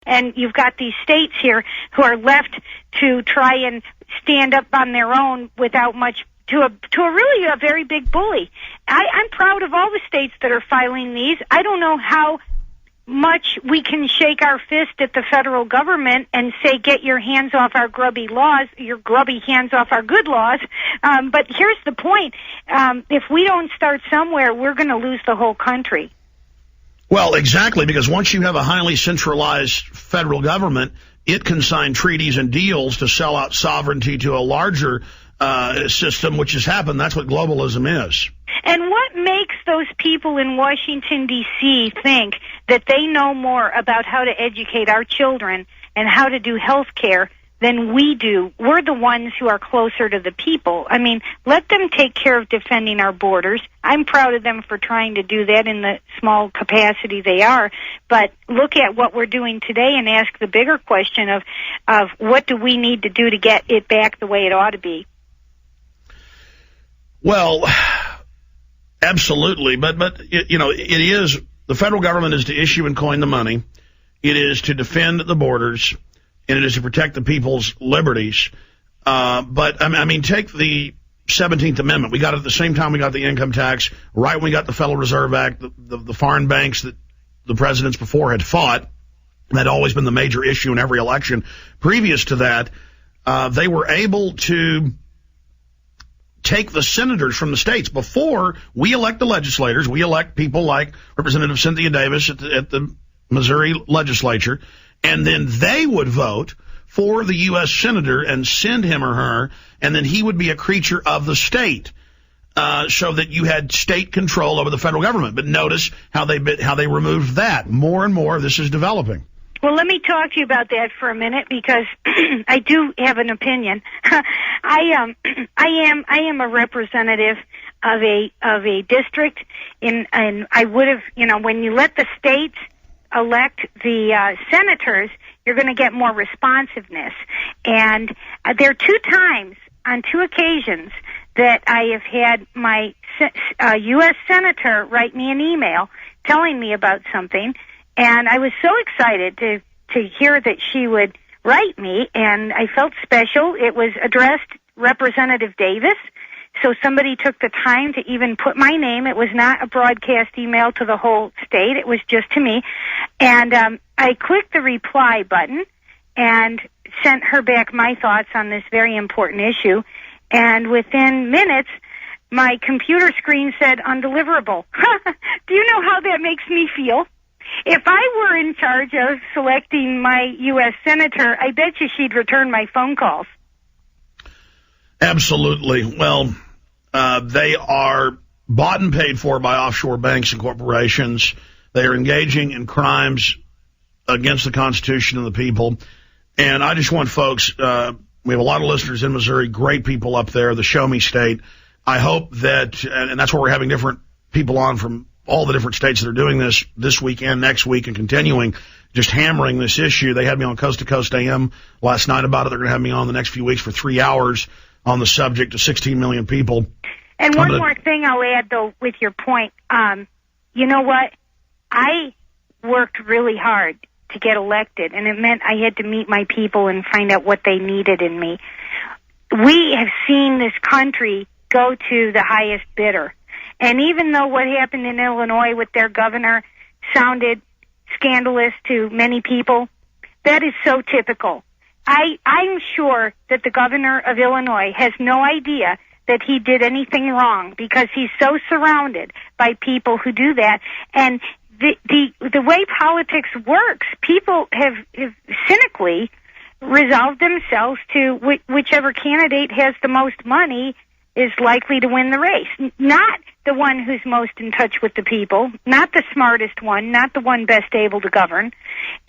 And you've got these states here who are left to try and stand up on their own without much, to a really a very big bully. I'm proud of all the states that are filing these. I don't know how much we can shake our fist at the federal government and say, get your hands off our grubby laws, your grubby hands off our good laws. But here's the point. If we don't start somewhere, we're going to lose the whole country. Well, exactly, because once you have a highly centralized federal government, it can sign treaties and deals to sell out sovereignty to a larger system, which has happened. That's what globalism is. And what makes those people in Washington, D.C. think that they know more about how to educate our children and how to do health care than we do? We're the ones who are closer to the people. I mean, let them take care of defending our borders. I'm proud of them for trying to do that in the small capacity they are. But look at what we're doing today and ask the bigger question of what do we need to do to get it back the way it ought to be? Well, absolutely. But you know, it is, the federal government is to issue and coin the money. It is to defend the borders, and it is to protect the people's liberties. But, I mean, take the 17th Amendment. We got it at the same time we got the income tax, right when we got the Federal Reserve Act, the foreign banks that the presidents before had fought. That had always been the major issue in every election. Previous to that, they were able to take the senators from the states. Before we elect the legislators, we elect people like Representative Cynthia Davis at the Missouri legislature, and then they would vote for the U.S. senator and send him or her, and then he would be a creature of the state, so that you had state control over the federal government. But notice how they removed that. More and more, this is developing. Well, let me talk to you about that for a minute, because I do have an opinion. I am a representative of a district and I would have, when you let the states elect the senators, you're going to get more responsiveness. And there are on two occasions that I have had my U.S. senator write me an email telling me about something. And I was so excited to hear that she would write me, and I felt special. It was addressed Representative Davis, so somebody took the time to even put my name. It was not a broadcast email to the whole state. It was just to me. And I clicked the reply button and sent her back my thoughts on this very important issue. And within minutes, my computer screen said undeliverable. Do you know how that makes me feel? If I were in charge of selecting my U.S. senator, I bet you she'd return my phone calls. Absolutely. Well, they are bought and paid for by offshore banks and corporations. They are engaging in crimes against the Constitution and the people. And I just want folks, we have a lot of listeners in Missouri, great people up there, the Show Me State. I hope that, and that's where we're having different people on from all the different states that are doing this week and next week and continuing, just hammering this issue. They had me on Coast to Coast AM last night about it. They're going to have me on the next few weeks for 3 hours on the subject of 16 million people. And one more thing I'll add, though, with your point. You know what? I worked really hard to get elected, and it meant I had to meet my people and find out what they needed in me. We have seen this country go to the highest bidder. And even though what happened in Illinois with their governor sounded scandalous to many people, that is so typical. I'm sure that the governor of Illinois has no idea that he did anything wrong, because he's so surrounded by people who do that. And the way politics works, people have cynically resolved themselves to whichever candidate has the most money is likely to win the race. Not the one who's most in touch with the people, not the smartest one, not the one best able to govern.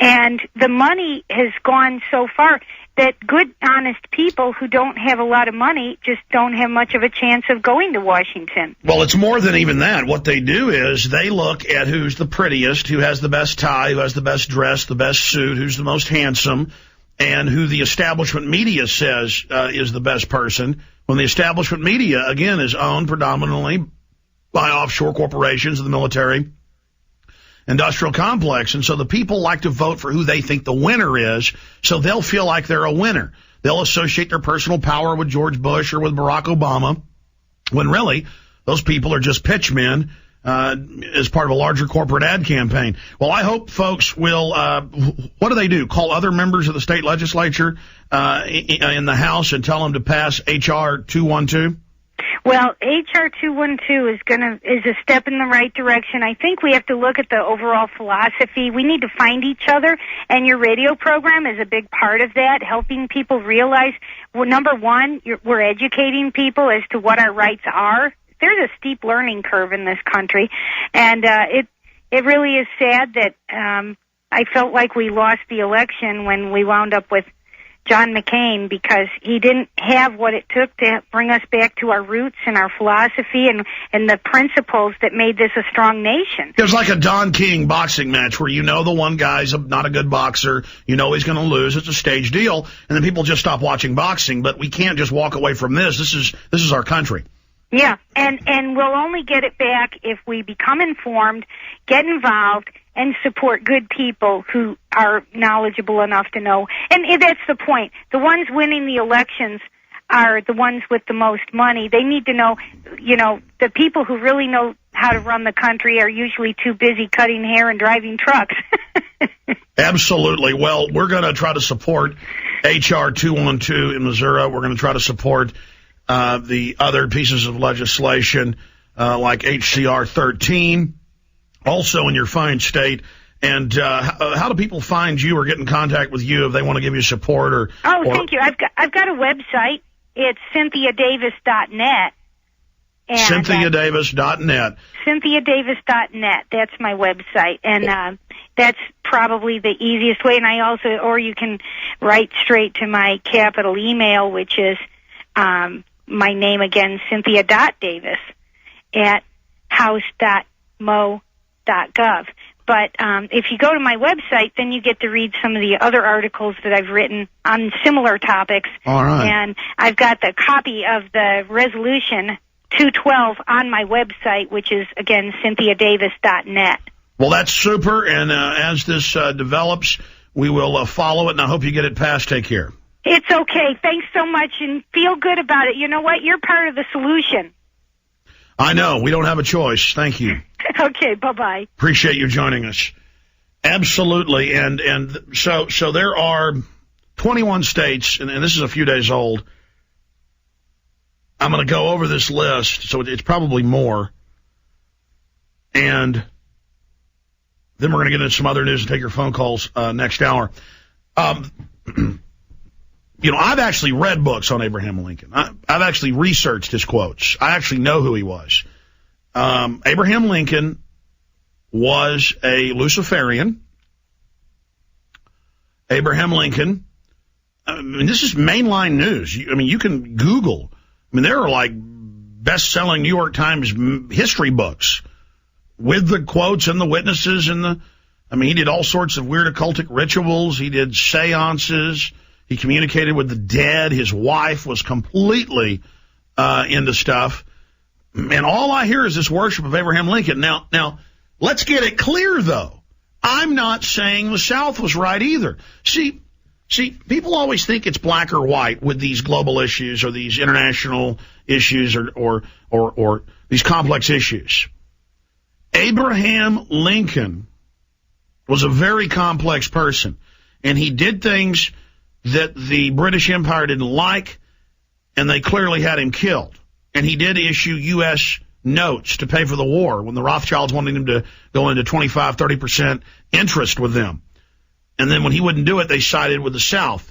And the money has gone so far that good, honest people who don't have a lot of money just don't have much of a chance of going to Washington. Well, it's more than even that. What they do is they look at who's the prettiest, who has the best tie, who has the best dress, the best suit, who's the most handsome, and who the establishment media says is the best person. When the establishment media, again, is owned predominantly by offshore corporations and the military industrial complex. And so the people like to vote for who they think the winner is, so they'll feel like they're a winner. They'll associate their personal power with George Bush or with Barack Obama, when really those people are just pitchmen as part of a larger corporate ad campaign. Well, I hope folks will, what do they do? Call other members of the state legislature in the House and tell them to pass H.R. 212? Well, H.R. 212 is a step in the right direction. I think we have to look at the overall philosophy. We need to find each other, and your radio program is a big part of that, helping people realize, well, number one, we're educating people as to what our rights are. There's a steep learning curve in this country, and it really is sad that I felt like we lost the election when we wound up with John McCain, because he didn't have what it took to bring us back to our roots and our philosophy and the principles that made this a strong nation. It was like a Don King boxing match where you know the one guy's not a good boxer, you know he's going to lose, it's a stage deal, and then people just stop watching boxing. But we can't just walk away from this. This is our country. Yeah, and we'll only get it back if we become informed, get involved, and support good people who are knowledgeable enough to know. And that's the point. The ones winning the elections are the ones with the most money. They need to know, the people who really know how to run the country are usually too busy cutting hair and driving trucks. Absolutely. Well, we're going to try to support H.R. 212 in Missouri. We're going to try to support the other pieces of legislation like H.C.R. 13, also in your fine state. And how do people find you or get in contact with you if they want to give you support? Thank you. I've got a website. It's CynthiaDavis.net. CynthiaDavis.net. CynthiaDavis.net. That's my website. And that's probably the easiest way. And or you can write straight to my capital email, which is my name again, Cynthia.Davis at house.mo.gov. But if you go to my website, then you get to read some of the other articles that I've written on similar topics. All right. And I've got the copy of the resolution 212 on my website, which is, again, CynthiaDavis.net. Well, that's super. And as this develops, we will follow it, and I hope you get it passed. Take care. It's okay. Thanks so much, and feel good about it. You know what? You're part of the solution. I know. We don't have a choice. Thank you. Okay, bye-bye. Appreciate you joining us. Absolutely. And so there are 21 states, and this is a few days old. I'm going to go over this list, so it's probably more. And then we're going to get into some other news and take your phone calls next hour. I've actually read books on Abraham Lincoln. I've actually researched his quotes. I actually know who he was. Abraham Lincoln was a Luciferian. Abraham Lincoln, this is mainline news. You can Google. There are like best-selling New York Times history books with the quotes and the witnesses he did all sorts of weird occultic rituals. He did seances. He communicated with the dead. His wife was completely into stuff. And all I hear is this worship of Abraham Lincoln. Now, let's get it clear, though. I'm not saying the South was right either. See, people always think it's black or white with these global issues or these international issues or these complex issues. Abraham Lincoln was a very complex person, and he did things that the British Empire didn't like, and they clearly had him killed. And he did issue U.S. notes to pay for the war when the Rothschilds wanted him to go into 25, 30% interest with them. And then when he wouldn't do it, they sided with the South.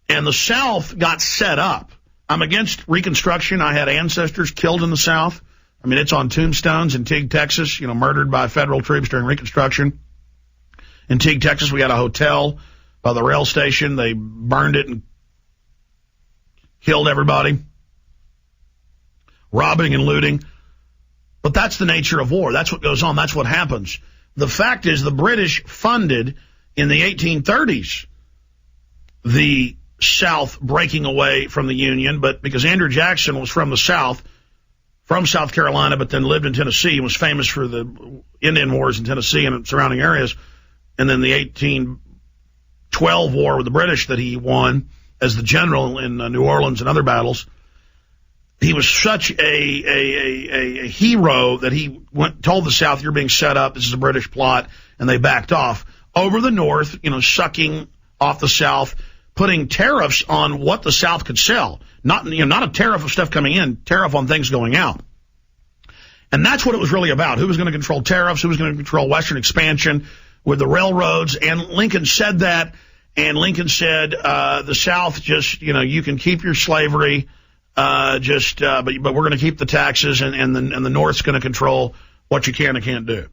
And the South got set up. I'm against Reconstruction. I had ancestors killed in the South. It's on tombstones in Teague, Texas, murdered by federal troops during Reconstruction. In Teague, Texas, we had a hotel by the rail station. They burned it and killed everybody. Robbing and looting. But that's the nature of war. That's what goes on. That's what happens. The fact is the British funded in the 1830s the South breaking away from the Union, but because Andrew Jackson was from the South, from South Carolina, but then lived in Tennessee and was famous for the Indian Wars in Tennessee and surrounding areas, and then the 1812 war with the British that he won as the general in New Orleans and other battles. He was such a hero that he told the South, "You're being set up. This is a British plot," and they backed off. Over the North, sucking off the South, putting tariffs on what the South could sell. Not a tariff of stuff coming in, tariff on things going out. And that's what it was really about. Who was going to control tariffs? Who was going to control Western expansion with the railroads? And Lincoln said that. And Lincoln said, the South just, you can keep your slavery, but we're going to keep the taxes, and the North's going to control what you can and can't do.